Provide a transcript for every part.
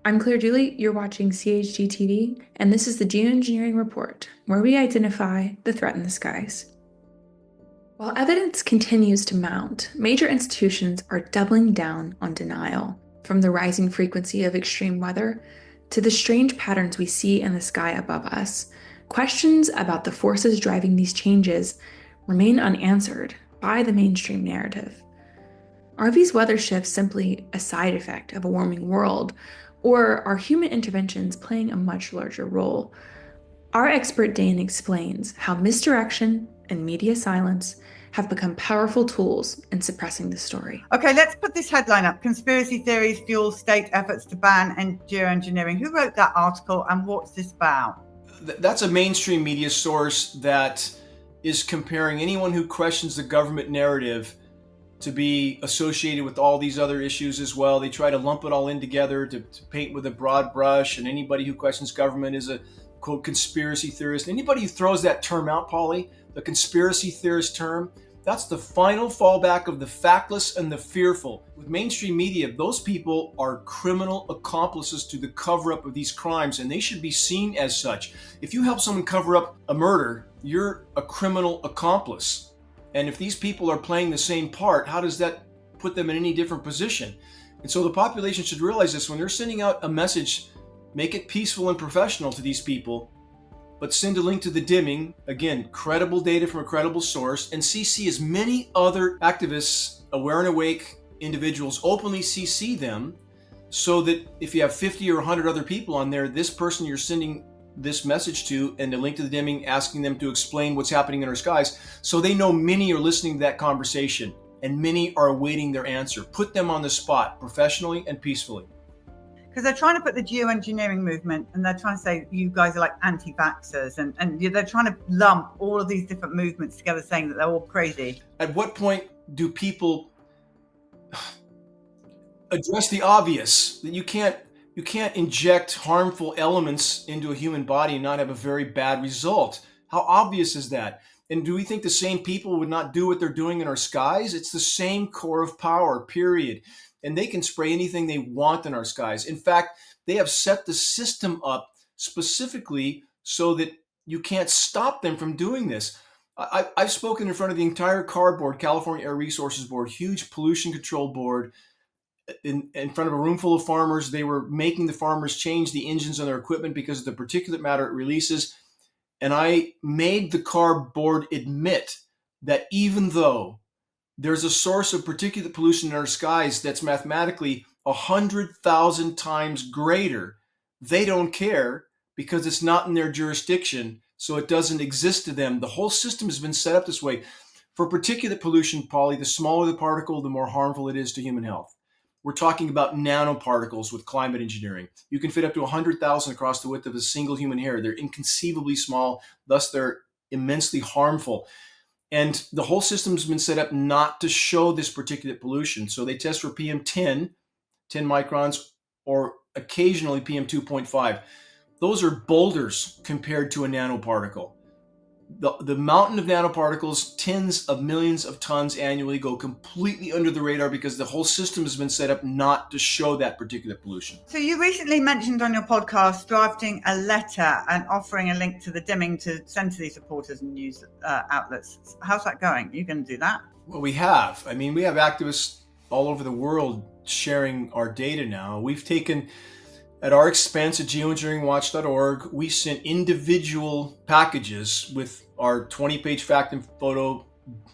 I'm Claire Julie, you're watching CHG TV, and this is the Geoengineering Report, where we identify the threat in the skies. While evidence continues to mount, major institutions are doubling down on denial, from the rising frequency of extreme weather to the strange patterns we see in the sky above us. Questions about the forces driving these changes remain unanswered by the mainstream narrative. Are these weather shifts simply a side effect of a warming world, or are human interventions playing a much larger role? Our expert Dane explains how misdirection and media silence have become powerful tools in suppressing the story. Okay, let's put this headline up. Conspiracy theories fuel state efforts to ban geoengineering. Who wrote that article and what's this about? That's a mainstream media source that is comparing anyone who questions the government narrative to be associated with all these other issues as well. They try to lump it all in together to paint with a broad brush, and anybody who questions government is a, quote, conspiracy theorist. Anybody who throws that term out, Polly, the conspiracy theorist term, that's the final fallback of the factless and the fearful. With mainstream media, those people are criminal accomplices to the cover-up of these crimes, and they should be seen as such. If you help someone cover up a murder, you're a criminal accomplice. And if these people are playing the same part, how does that put them in any different position? And so the population should realize this when they're sending out a message, make it peaceful and professional to these people, but send a link to the dimming, again, credible data from a credible source, and CC as many other activists, aware and awake individuals, openly CC them, so that if you have 50 or 100 other people on there, this person you're sending this message to and a link to the dimming, asking them to explain what's happening in our skies, so they know many are listening to that conversation and many are awaiting their answer. Put them on the spot professionally and peacefully. Because they're trying to put the geoengineering movement, and they're trying to say you guys are like anti-vaxxers, and they're trying to lump all of these different movements together, saying that they're all crazy. At what point do people address the obvious, that you can't inject harmful elements into a human body and not have a very bad result? How obvious is that? And do we think the same people would not do what they're doing in our skies? It's the same core of power, period. And they can spray anything they want in our skies. In fact, they have set the system up specifically so that you can't stop them from doing this. I've spoken in front of the entire CAR board, California Air Resources Board, huge pollution control board, in front of a room full of farmers. They were making the farmers change the engines on their equipment because of the particulate matter it releases. And I made the CAR board admit that even though there's a source of particulate pollution in our skies that's mathematically 100,000 times greater, they don't care because it's not in their jurisdiction, so it doesn't exist to them. The whole system has been set up this way. For particulate pollution, Polly, the smaller the particle, the more harmful it is to human health. We're talking about nanoparticles with climate engineering. You can fit up to 100,000 across the width of a single human hair. They're inconceivably small, thus they're immensely harmful. And the whole system's been set up not to show this particulate pollution. So they test for PM10, 10 microns, or occasionally PM2.5. Those are boulders compared to a nanoparticle. The mountain of nanoparticles, tens of millions of tons annually, go completely under the radar because the whole system has been set up not to show that particulate pollution. So you recently mentioned on your podcast drafting a letter and offering a link to the dimming to send to these reporters and news outlets. How's that going? Are you going to do that? Well, we have. I mean, we have activists all over the world sharing our data now. We've taken, at our expense at geoengineeringwatch.org, we sent individual packages with our 20-page fact and photo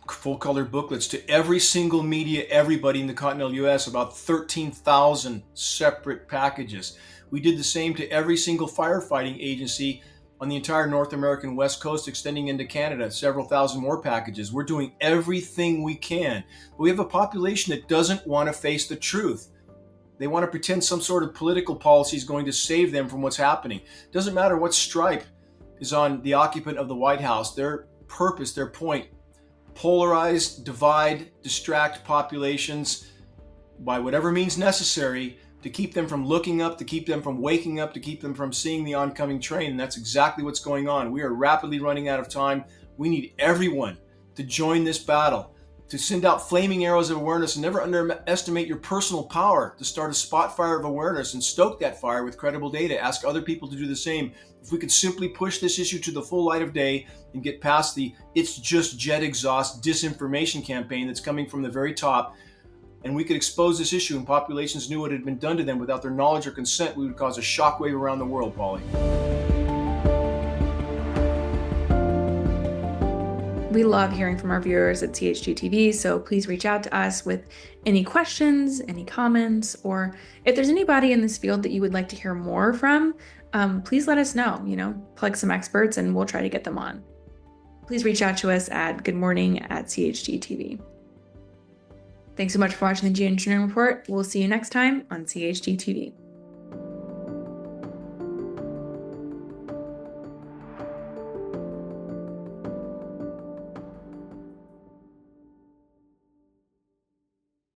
full-color booklets to every single media, everybody in the continental U.S., about 13,000 separate packages. We did the same to every single firefighting agency on the entire North American West Coast, extending into Canada, several thousand more packages. We're doing everything we can. But we have a population that doesn't want to face the truth. They want to pretend some sort of political policy is going to save them from what's happening. It doesn't matter what stripe is on the occupant of the White House. Their purpose, their point, polarize, divide, distract populations by whatever means necessary to keep them from looking up, to keep them from waking up, to keep them from seeing the oncoming train. And that's exactly what's going on. We are rapidly running out of time. We need everyone to join this battle. to send out flaming arrows of awareness, and never underestimate your personal power to start a spot fire of awareness and stoke that fire with credible data. Ask other people to do the same. If we could simply push this issue to the full light of day and get past the "it's just jet exhaust" disinformation campaign that's coming from the very top, and we could expose this issue and populations knew what had been done to them without their knowledge or consent, we would cause a shockwave around the world, Polly. We love hearing from our viewers at CHGTV, so please reach out to us with any questions, any comments, or if there's anybody in this field that you would like to hear more from, please let us know, plug some experts and we'll try to get them on. Please reach out to us at goodmorning@CHGTV. Thanks so much for watching the Geoengineering Report. We'll see you next time on CHGTV.